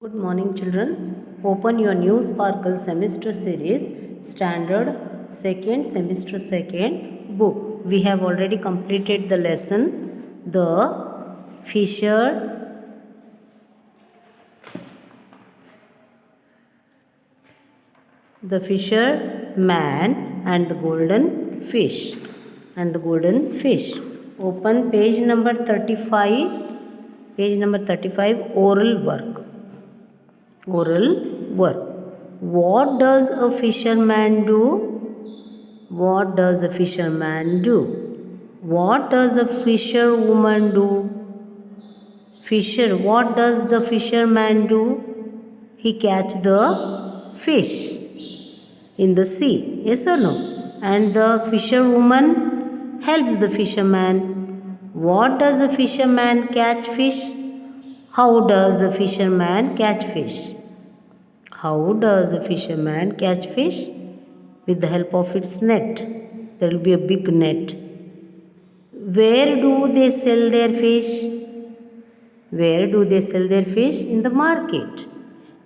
Good morning, children. Open your new Sparkle semester series, standard second semester second book. We have already completed the lesson, the fisher, man and the golden fish. Open page number 35. Page number 35, oral work. What does a fisherman do? What does a fisherman do? What does a fisherwoman do? What does the fisherman do? He catch the fish in the sea. Yes or no? And the fisherwoman helps the fisherman. What does a fisherman catch fish? How does a fisherman catch fish? How does a fisherman catch fish? With the help of its net. There will be a big net. Where do they sell their fish? Where do they sell their fish? In the market.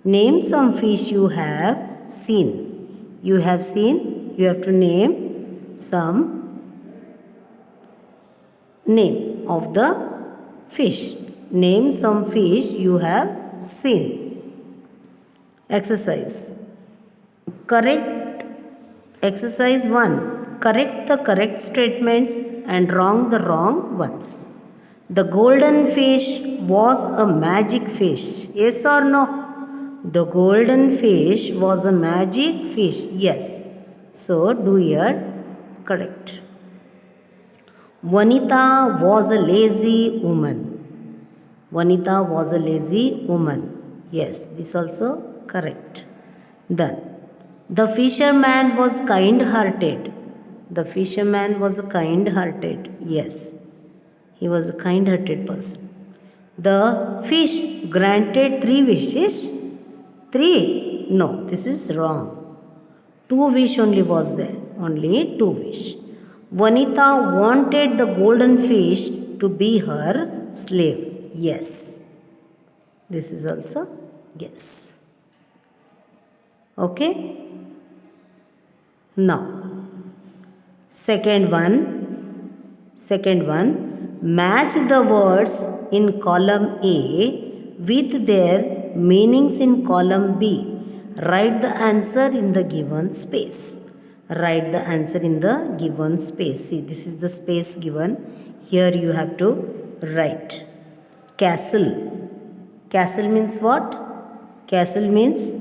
Name some fish you have seen. You have seen, you have to name some name of the fish. Name some fish you have seen. Exercise. Correct. Exercise 1. Correct the correct statements and wrong the wrong ones. The golden fish was a magic fish. Yes or no? The golden fish was a magic fish. Yes. So do your correct. Vanita was a lazy woman. Vanita was a lazy woman. Yes, this also correct. Then, the fisherman was kind-hearted. The fisherman was kind-hearted. Yes, he was a kind-hearted person. The fish granted 3 wishes. 3? No, this is wrong. 2 wish only was there. Only 2 wish. Vanita wanted the golden fish to be her slave. Yes. This is also yes. Okay. Now, second one, match the words in column A with their meanings in column B. Write the answer in the given space. Write the answer in the given space. See, this is the space given. Here you have to write. Castle. Castle means what? Castle means,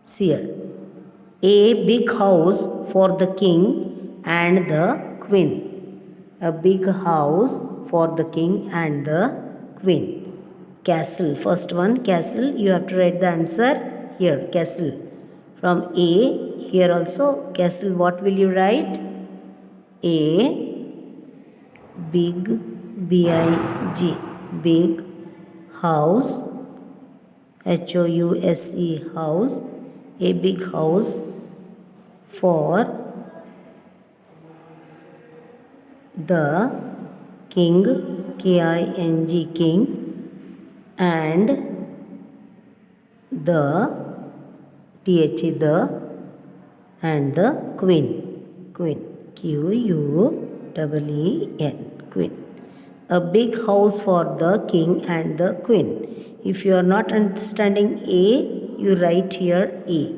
see here, a big house for the king and the queen. A big house for the king and the queen. Castle. First one, castle. You have to write the answer here. Castle. From A, here also, castle. What will you write? A big, B-I-G. Big house, H-O-U-S-E, house, a big house for the king, K-I-N-G, king, and the, T-H-E, the, and the queen, Q-U-E-E-N, queen. A big house for the king and the queen. If you are not understanding A, you write here A.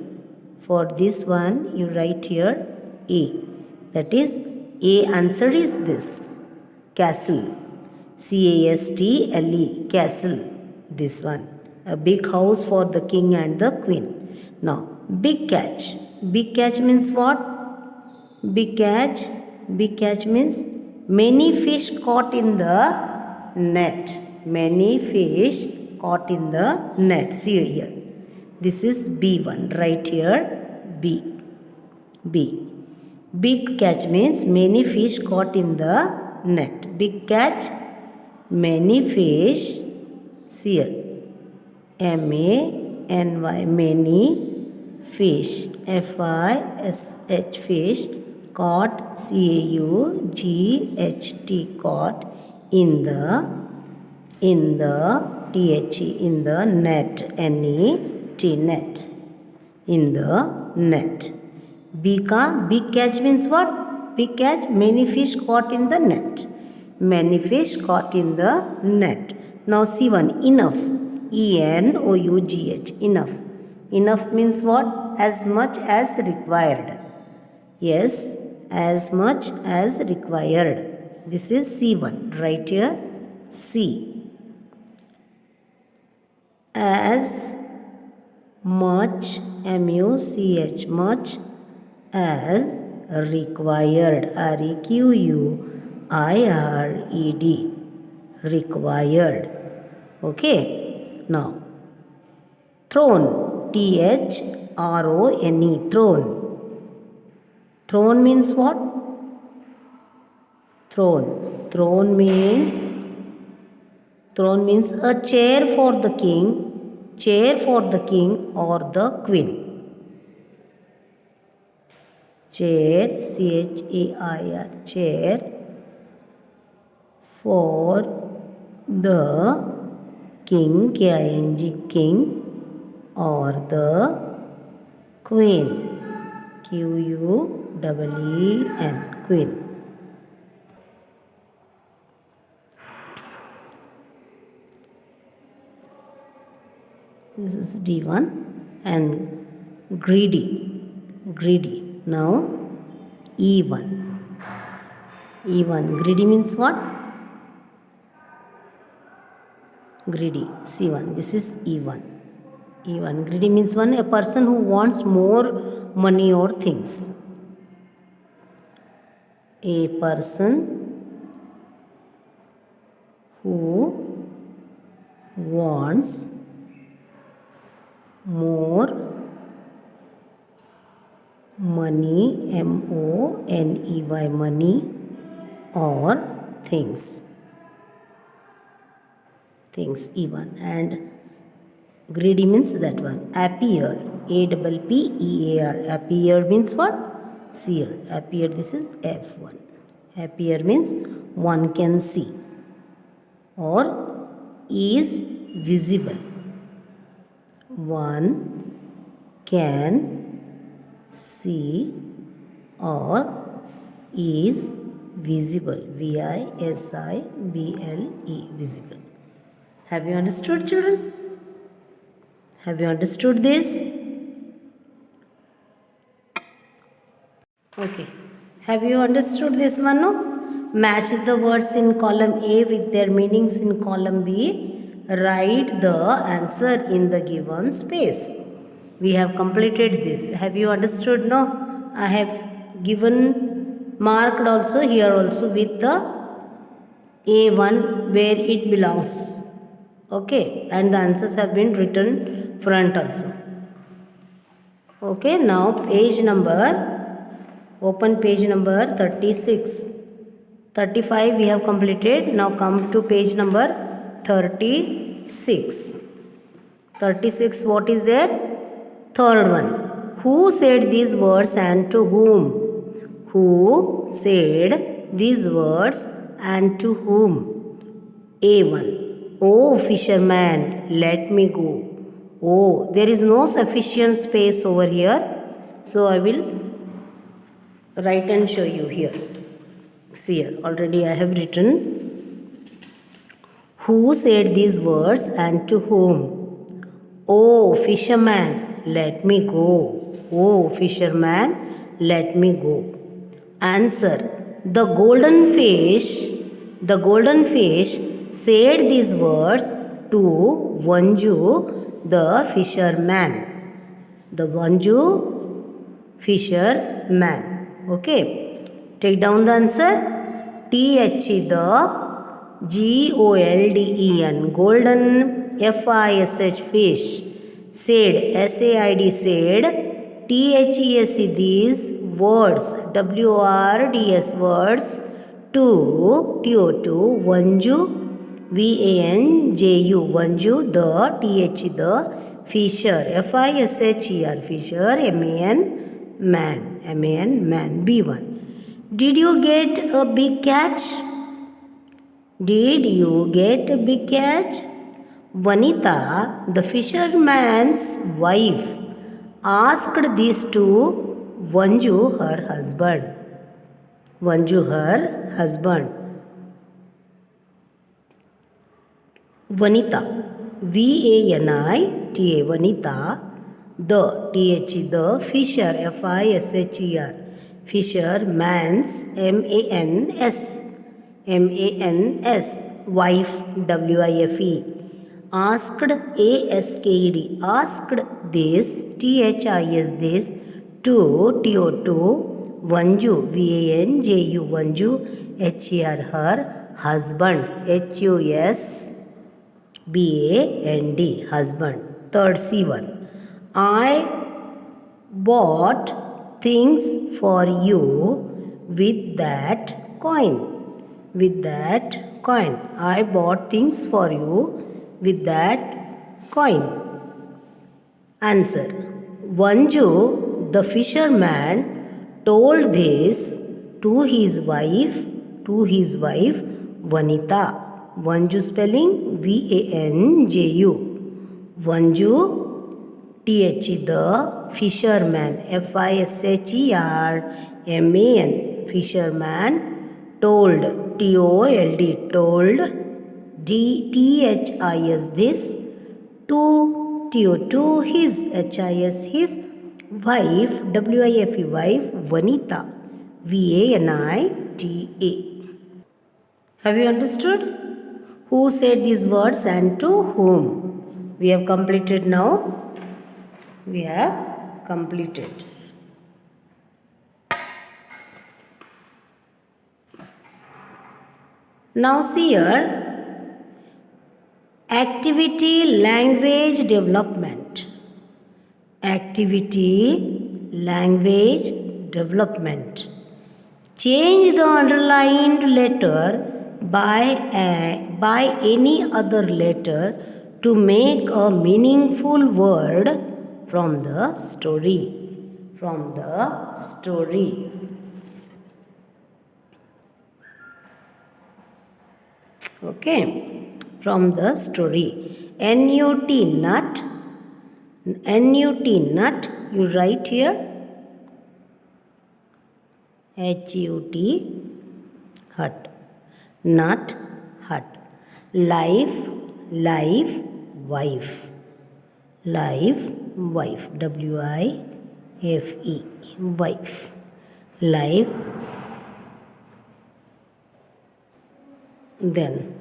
For this one, you write here A. That is, A answer is this. Castle. C-A-S-T-L-E. Castle. This one. A big house for the king and the queen. Now, big catch. Big catch means what? Big catch. Big catch means many fish caught in the net. Many fish caught in the net. See here. This is B1. Right here B. B. Big catch means many fish caught in the net. Big catch, many fish. See here. M-A-N-Y. Many fish. F-I-S-H. Fish. Caught, C-A-U-G-H-T, caught in the T-H-E, in the net, N-E-T, net, in the net. B ka, big catch means what? Big catch, many fish caught in the net. Many fish caught in the net. Now C1, enough, E-N-O-U-G-H, enough. Enough means what? As much as required. Yes, as much as required. This is C1. Right here, C. As much, M-U-C-H, much as required, R-E-Q-U-I-R-E-D, required. Okay. Now, thrown, T-H-R-O-N-E, thrown. Throne means what? Throne. Throne means a chair for the king or the queen. Chair, C-H-A-I-R, chair for the king, K-I-N-G, king, or the queen, Q-U-E-E-N, queen. This is D1. And greedy. Now E1. Greedy means what? Greedy, C1. This is E1. Greedy means a person who wants more money or things. A person who wants more money, M-O-N-E-Y, money or things. E1. And greedy means that one. Appear, A-P-P-E-A-R, appear means what? Seer. Appear, this is F1. Appear means one can see or is visible. One can see or is visible. V-I-S-I-B-L-E, visible. Have you understood, children? Have you understood this? Okay. Have you understood this one? No? Match the words in column A with their meanings in column B. Write the answer in the given space. We have completed this. Have you understood? No? I have given marked also here also with the A1 where it belongs. Okay. And the answers have been written front also. Okay. Now page number. Open page number 36. 35 we have completed. Now come to page number 36. 36, what is there? Third one. Who said these words and to whom? Who said these words and to whom? A1. Oh, fisherman, let me go. Oh, there is no sufficient space over here. So I will write and show you here. See here, already I have written. Who said these words and to whom? Oh, fisherman, let me go. Oh, fisherman, let me go. Answer. The golden fish said these words to Vanju, the fisherman. The Vanju fisherman. Okay. Take down the answer. T-H-E, the G-O-L-D-E-N, golden, F-I-S-H, fish. Said, S-A-I-D, said. T-H-E-S-E, these words, W-O-R-D-S, words, to, T-O-2, Vanju, V-A-N-J-U, Vanju, the, T-H-E, the, fisher, F-I-S-H-E-R, fisher, M-A-N, man, M-A-N, man, B1. Did you get a big catch? Did you get a big catch? Vanita, the fisherman's wife, asked this to Vanju, her husband. Vanju, her husband. Vanita, Vanita, Vanita, the, the, fisher, fisher, fisherman's, mans, wife, wife, asked, asked this, this, to, Vanju, Vanju, Vanju, her husband, husband, husband. Third C1. I bought things for you with that coin. With that coin. I bought things for you with that coin. Answer. Vanju, the fisherman, told this to his wife, Vanita. Vanju spelling Vanju. Vanju, the fisherman, fisherman, fisherman, told, told, this, to his, his wife, wife, Vanita, Vanita. Have you understood? Who said these words and to whom? We have completed now. We have completed. Now see here, activity language development. Activity language development. Change the underlined letter by any other letter to make a meaningful word from the story. From the story. Okay. From the story. NUT, nut. NUT, nut. You write here. HUT, hut. Nut, hut. Life, life, wife. Life, wife. WIFE, wife. Life. Then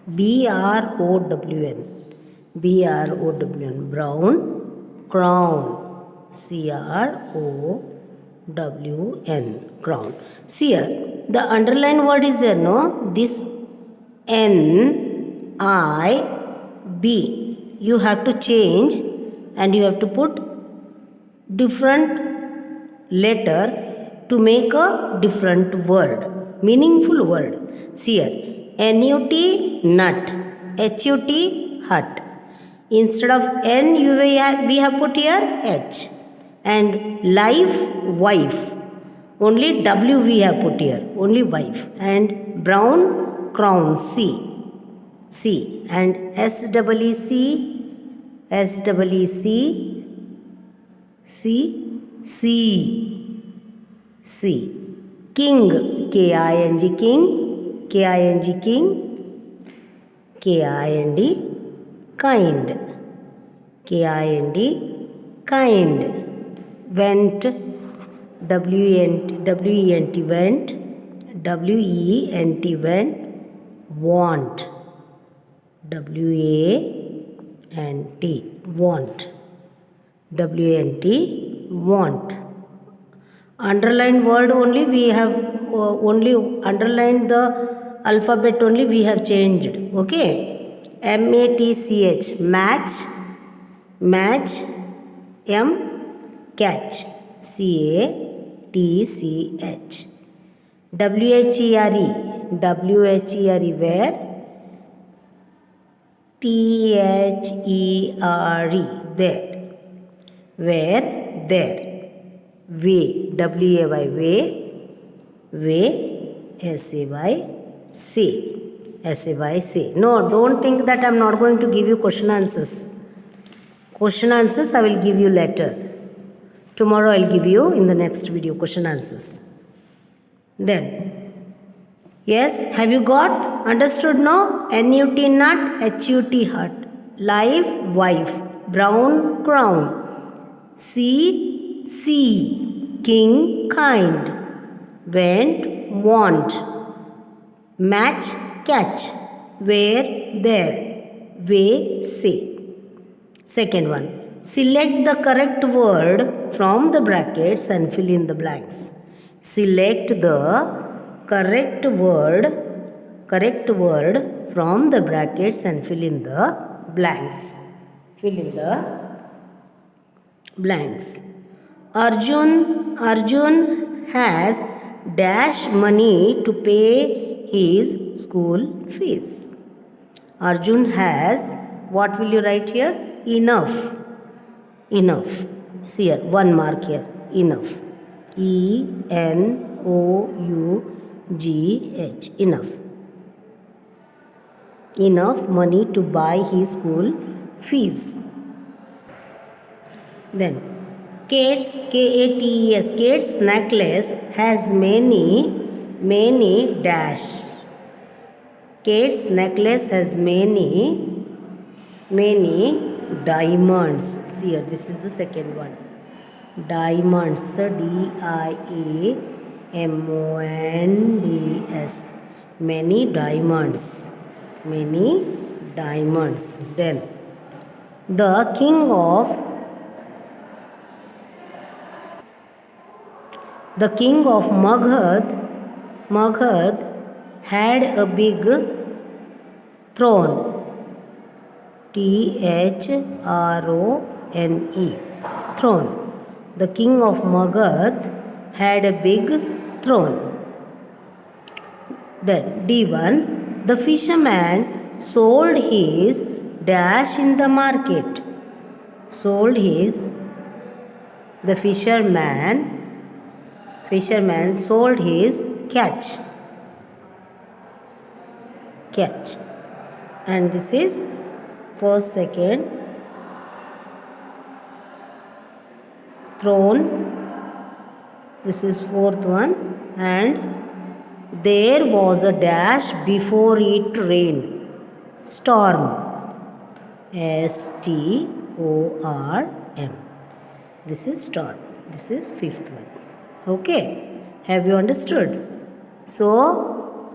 BROWN, BROWN, brown, crown, CROWN, crown. See here, the underlined word is there, no? This NIB, you have to change and you have to put different letter to make a different word, meaningful word. See here, NUT, nut, HUT, hut. Instead of N, we have put here H. And life, wife. Only W we have put here, only wife. And brown, crown, C. And SEEC, C. King, KING, king. KIND, kind. KIND, kind. Went, WENT, went. WENT, went. Want, WANT, want. WANT, want. Underlined word only we have only underlined the alphabet only we have changed. Okay. MATCH, match. Match. M, catch. CATCH. WHERE, where. THERE, there. Where, there. Way, WAY, way. SAY, say. ऐसे by say. No, don't think that I am not going to give you question answers. Question answers I will give you later. Tomorrow I will give you in the next video question answers. Then, yes, have you got? Understood? No? NUT nut, HUT hut. Life, wife. Brown, crown. Sea, king, kind. Went, want. Match, catch. Where, there. Way, say. Second one. Select the correct word from the brackets and fill in the blanks. Select the correct word from the brackets and fill in the blanks. Fill in the blanks. Arjun has dash money to pay his school fees. Arjun has, what will you write here? Enough. See here, 1 mark here. Enough. ENOUGH. Enough. Enough money to buy his school fees. Then, Kate's, Kates, Kate's necklace has many dash. Kate's necklace has many diamonds. See here, this is the second one. Diamonds, DIAMONDS. Many diamonds. Then, the king of Maghad had a big throne. THRONE. Throne. The king of Maghad had a big throne. Then D1. The fisherman sold his dash in the market. The fisherman sold his catch. And this is first, second, throne. This is fourth one. And there was a dash before it rained. Storm. STORM. This is storm. This is fifth one. Okay. Have you understood? So,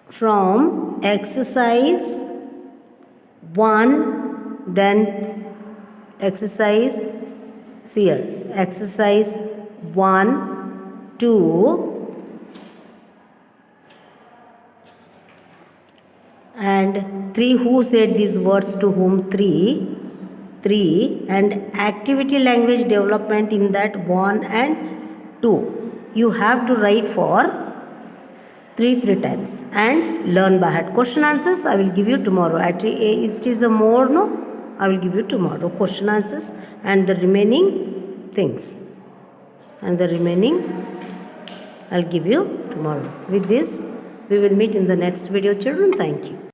from exercise 1, then exercise 1, 2, and 3. Who said these words to whom? 3. And activity language development in that 1 and 2. You have to write for 3 times and learn by heart. Question answers I will give you tomorrow. It is a more, no? I will give you tomorrow question answers and the remaining things. And the remaining I'll give you tomorrow. With this, we will meet in the next video, children. Thank you.